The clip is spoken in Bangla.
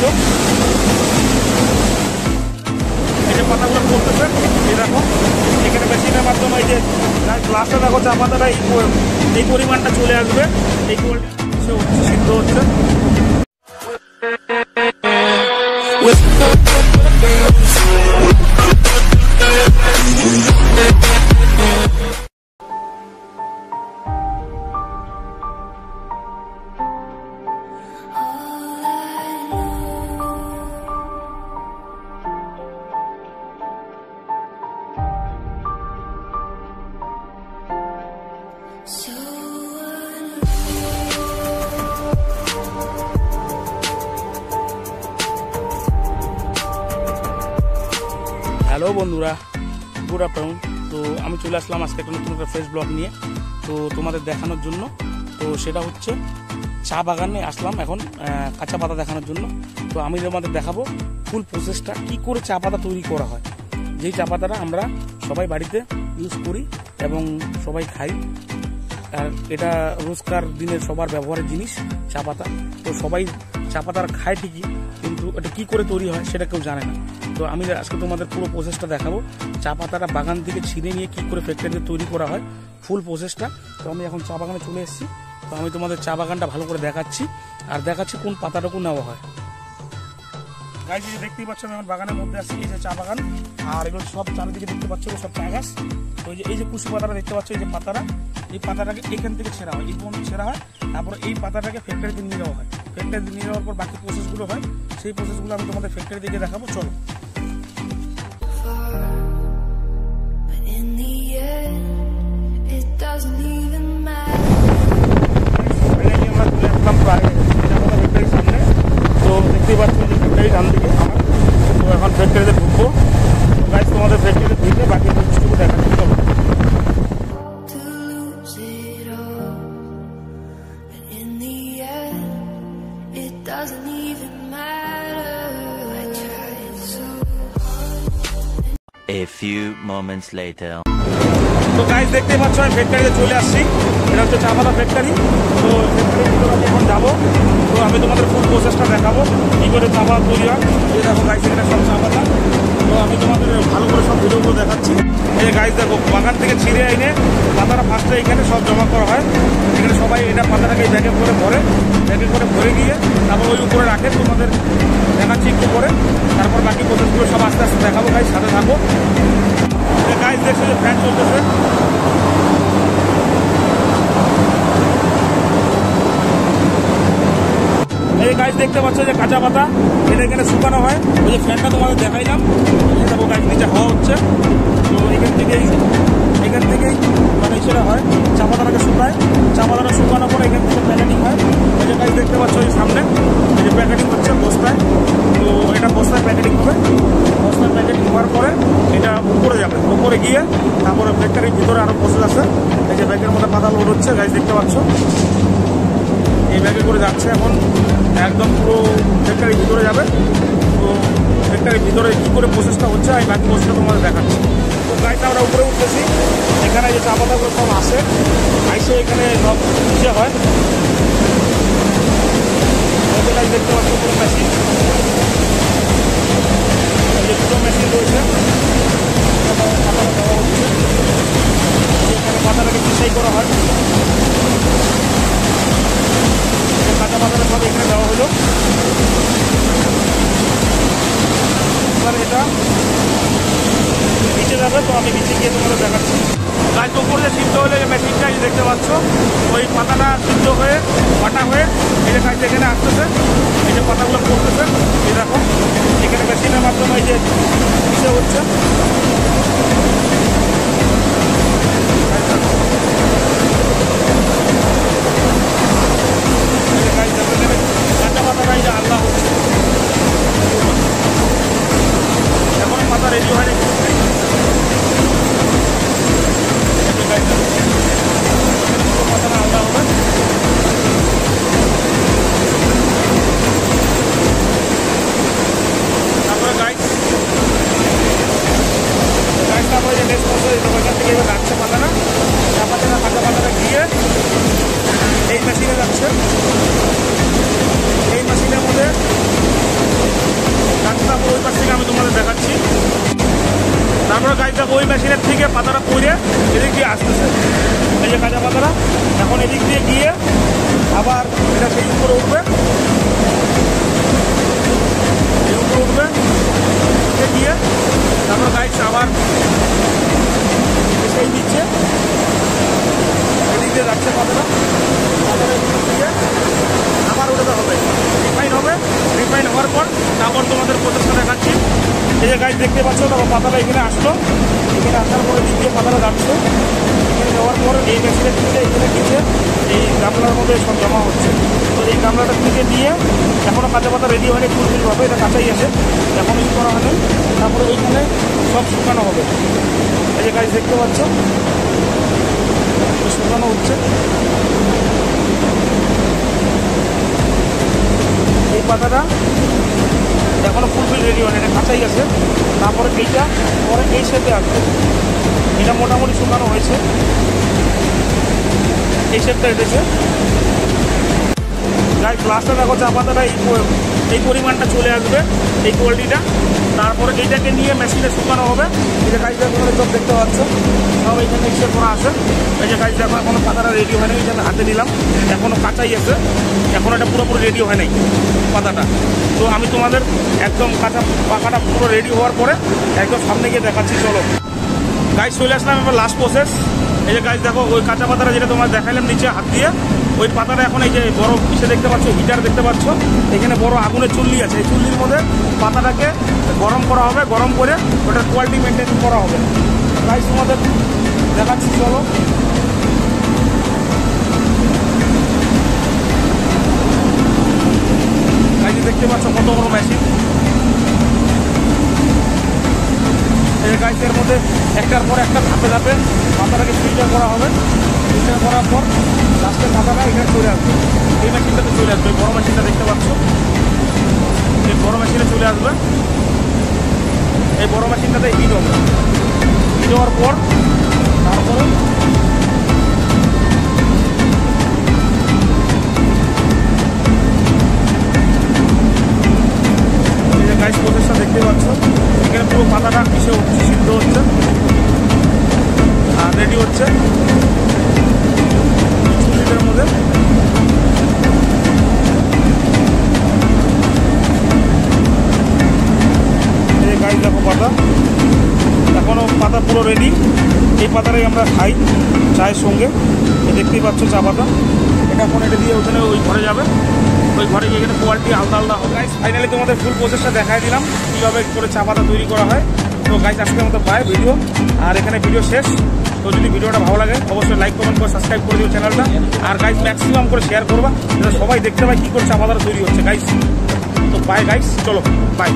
পাচ্ছ, এই যে পাতাগুলো পড়তেছে। এই দেখো এখানে মেশিনের মাধ্যমে এই যে গ্লাসটা দেখো চা পাতাটা এই পরিমাণটা চলে আসবে, এই কোয়ালিটি সিদ্ধ হচ্ছে। হ্যালো বন্ধুরা, গুড আফটারনুন। তো আমি চলে আসলাম আজকে একটা নতুন একটা ফ্রেশ ব্লগ নিয়ে, তো তোমাদের দেখানোর জন্য। তো সেটা হচ্ছে চা বাগানে আসলাম এখন কাঁচা পাতা দেখানোর জন্য। তো আমি তোমাদের দেখাবো ফুল প্রসেসটা, কী করে চা পাতা তৈরি করা হয়। যেই চা পাতাটা আমরা সবাই বাড়িতে ইউজ করি এবং সবাই খাই, আর এটা রোজকার দিনের সবার ব্যবহারের জিনিস চা পাতা। তো সবাই চা পাতা খায় ঠিকই, কিন্তু এটা কী করে তৈরি হয় সেটা কেউ জানে না। তো আমি আজকে তোমাদের পুরো প্রসেসটা দেখাবো, চা পাতাটা বাগান থেকে ছিঁড়ে নিয়ে কী করে ফ্যাক্টরিতে তৈরি করা হয়, ফুল প্রসেসটা। তো আমি এখন চা বাগানে চলে এসেছি, তো আমি তোমাদের চা বাগানটা ভালো করে দেখাচ্ছি আর দেখাচ্ছি কোন পাতাটুকু নেওয়া হয়। গাইজ এই যে দেখতেই পাচ্ছ আমি আমার বাগানের মধ্যে আছি, এই যে চা বাগান, আর এগুলো সব চারিদিকে দেখতে পাচ্ছ সব চা গাছ। তো এই যে কুশি পাতাটা দেখতে পাচ্ছ, এই যে পাতাটা, এই পাতাটাকে এখান থেকে ছেঁড়া হয়, এই পর্যন্ত ছেঁড়া হয়, তারপর এই পাতাটাকে ফ্যাক্টরিতে নিয়ে যাওয়া হয়। ফ্যাক্টরিতে নিয়ে যাওয়ার পর বাকি প্রসেসগুলো হয়, সেই প্রসেসগুলো আমি তোমাদের ফ্যাক্টরি থেকে দেখাবো, চলো। সামনে তো দেখতেই পাচ্ছি যে ফ্যাক্টরি ডান দিকে আমার, তো এখন ফ্যাক্টরিতে ঢুকবো। গাইজ তোমাদের ফ্যাক্টরিতে ঢুকে বাকি জিনিসটুকু দেখাচ্ছি, চলো। A few moments later. তো গাইজ দেখতে পাচ্ছ আমি ফ্যাক্টরিতে চলে আসছি, এটা হচ্ছে চা পাতা ফ্যাক্টরি। তো ফ্যাক্টরির ভিতরে আমি এখন যাবো, তো আমি তোমাদের ফুল প্রসেসটা দেখাবো কী করে চা পাতা তৈরি হয়। এই দেখো গাইজ এখানে সব চা পাতা, তো আমি তোমাদের ভালো করে সব ভিডিওগুলো দেখাচ্ছি। এই যে গাইজ দেখো বাগান থেকে ছিঁড়ে এনে পাতাটা ফার্স্টে এখানে সব জমা করা হয়। এখানে সবাই এটা পাতাটাকে ব্যাগে করে ভরে, ব্যাগে করে ভরে গিয়ে তারপর ওই উপরে রাখে, তোমাদের দেখাচ্ছি একটু করে। তারপর বাকি প্রসেসগুলো সব আস্তে আস্তে দেখাবো, গাইজ সাথে থাকো। গাইজ দেখছো যে ফ্যান চলতেছে, এই গাছ দেখতে পাচ্ছ যে কাঁচা পাতা, এটা এখানে শুকানো হয়। ওই যে ফ্যানটা তোমাদের দেখাইলাম, দেখো গাছ নিচে হাওয়া হচ্ছে। তো এখান থেকেই মানে সেটা হয়, চা পাতাটাকে শুকায়, চা পাতাটা শুকানোর পর এখান থেকে প্যাকেটিং হয়। এই যে গাছ দেখতে পাচ্ছ এই সামনে, এই যে প্যাকেটিং হচ্ছে বস্তায়। তো এটা বস্তায় প্যাকেটিং হবে, বস্তায় প্যাকেটিং হওয়ার পরে এটা উপরে যাবে, উপরে গিয়ে তারপরে ফ্যাক্টরির ভিতরে আরও প্রসেস আছে। এই যে ব্যাগের মধ্যে পাতা লোড হচ্ছে, গাছ দেখতে পাচ্ছ এই ব্যাগে করে যাচ্ছে এখন, একদম পুরো ফ্যাক্টরির ভিতরে যাবে। তো ফ্যাক্টরির ভিতরে কী করে প্রসেসটা হচ্ছে আমি বাকি প্রসেসটা তোমাদের দেখাচ্ছি। তো গাড়িটা আমরা উপরে উঠতেছি, এখানে যে চা পাতাগুলো সব আসে, আইসে এখানে সব ইসে হয়। গাড়ি দেখতে পাচ্ছ পুরো মেশিন, যে দুটো মেশিন রয়েছে, পাতাটা দেওয়া হচ্ছে, এখানে পাতাটাকে পিসাই করা হয়। কাঁচা পাতাটা সব এখানে দেওয়া হলো, এবার এটা নিচে যাবে। তো আমি নিচে গিয়ে তোমাদের দেখাচ্ছি। গাছ উপরে সিদ্ধ হলে যে মেশিনটা দেখতে পাচ্ছ, ওই পাতাটা সিদ্ধ হয়ে বাটা হয়ে এই যে গাছ এখানে আসতেছে, এই যে পাতাগুলো পড়তেছে, এই দেখো এখানে মেশিনের মাধ্যমে এই যে পিসে হচ্ছে। কাঁচা পাতাটা এই যে আলাদা হচ্ছে, এখন পাতা রেডি হয়নি। পাতাটা আলাদা হবে, মেশিনের থেকে পাতাটা করে এদিক দিয়ে আসতেছে। এই যে কাঁচা পাতাটা এখন এদিক দিয়ে গিয়ে আবার এটা সেই উপরে উঠবে, এই উপরে উঠবে গিয়ে তারপর গাইস আবার সেই দিচ্ছে, এদিক দিয়ে যাচ্ছে পাতাটা দিয়ে আবার ওটাতে হবে, রিফাইন হবে। রিফাইন হওয়ার পর তারপর তোমাদের প্রচেষ্টা দেখাচ্ছি। এই যে গাইস দেখতে পাচ্ছ, তারপর পাতাটা এখানে আসলো, এখানে আসার পরে দিক দিয়ে পাতাটা যাচ্ছে, এখানে যাওয়ার পর এই মেশিনের থেকে এখানে কিছু এই গামলার মধ্যে সব জমা হচ্ছে। তো এই গামলাটা থেকে দিয়ে এখনও কাঁচা পাতা রেডি হয়নি ফুলফিলভাবে, এটা কাঁচাই আছে, এখন ইউজ করা হয়নি। তারপরে এইখানে সব শুকানো হবে। এই যে গাইস দেখতে পাচ্ছ শুকানো হচ্ছে। এই পাতাটা এখনো ফুলফিল রেডি হয়নি, এটা কাঁচাই আছে। তারপরে এইটা পরে এই শেপে আসবে, এটা মোটামুটি শুকানো হয়েছে, এই শেপটা এসেছে। গাইস লাস্টটা দেখো চা পাতাটা এই পরিমাণটা চলে আসবে, এই কোয়ালিটিটা। তারপরে এইটাকে নিয়ে মেশিনে শুকানো হবে। এই যে গাইস দেখো সব দেখতে পাচ্ছ, সব এইখানে মিক্সার করা আছে। এই যে গাইস দেখো এখনো পাতাটা রেডি হয়নি, এই হাতে নিলাম, এখনো কাঁচাই আছে, এখনো এটা পুরোপুরি রেডি হয় নাই পাতাটা। তো আমি তোমাদের একদম কাঁচা পাকাটা পুরো রেডি হওয়ার পরে একদম সামনে গিয়ে দেখাচ্ছি। চলো গাইস চলে আসলাম এবার লাস্ট প্রসেস। এই যে গাইস দেখো ওই কাঁচা পাতাটা যেটা তোমার দেখাইলাম নিচে হাত দিয়ে, ওই পাতাটা এখন এই যে বড় পিসে দেখতে পাচ্ছ, হিটার দেখতে পাচ্ছ, এখানে বড় আগুনের চুল্লি আছে, এই চুল্লির মধ্যে পাতাটাকে গরম করা হবে। গরম করে ওটার কোয়ালিটি মেনটেন করা হবে। গাইস তোমাদের দেখাচ্ছি, চলো। গাইস দেখতে পাচ্ছ কত বড় মেশিন। এই গাইসের মধ্যে একটার পর একটা ধাপে ধাপে পাতাটাকে ফিল্টার করা হবে। ফিল্টার করার পর লাস্টের পাতাটা এখানে চলে আসবে, এই মেশিনটাতে চলে আসবে। বড় মেশিনটা দেখতে পাচ্ছ, এই বড় মেশিনে চলে আসবে। এই বড় মেশিনটাতে হিট হবে, হিট হওয়ার পর তারপরে এই যে গাইস প্রসেসটা দেখতে পাচ্ছ, এখানে পুরো পাতাটা পিষে উঠছে, সিদ্ধ হচ্ছে আর রেডি হচ্ছে চুল্লিটার মধ্যে। এই গাইস দেখো পাতা, এখনো পাতা পুরো রেডি। এই পাতাটাই আমরা খাই চায়ের সঙ্গে। দেখতেই পাচ্ছ চা পাতা, এটা এখন এটা দিয়ে ওখানে ওই ঘরে যাবে, ওই ঘরে গিয়ে এখানে কোয়ালিটি আলাদা আলাদা হবে। গাইস ফাইনালি তোমাদের ফুল প্রসেসটা দেখাই দিলাম কীভাবে করে চা পাতা তৈরি করা হয়। তো গাইস আজকের মতো বাই ভিডিও, আর এখানে ভিডিও শেষ। তো যদি ভিডিওটা ভালো লাগে অবশ্যই লাইক কমেন্ট করে সাবস্ক্রাইব করে দিও চ্যানেলটা, আর গাইস ম্যাক্সিমাম করে শেয়ার করবা যাতে সবাই দেখতে পায় কী করে চা পাতাটা তৈরি হচ্ছে গাইস। তো বাই গাইস, চলো বাই।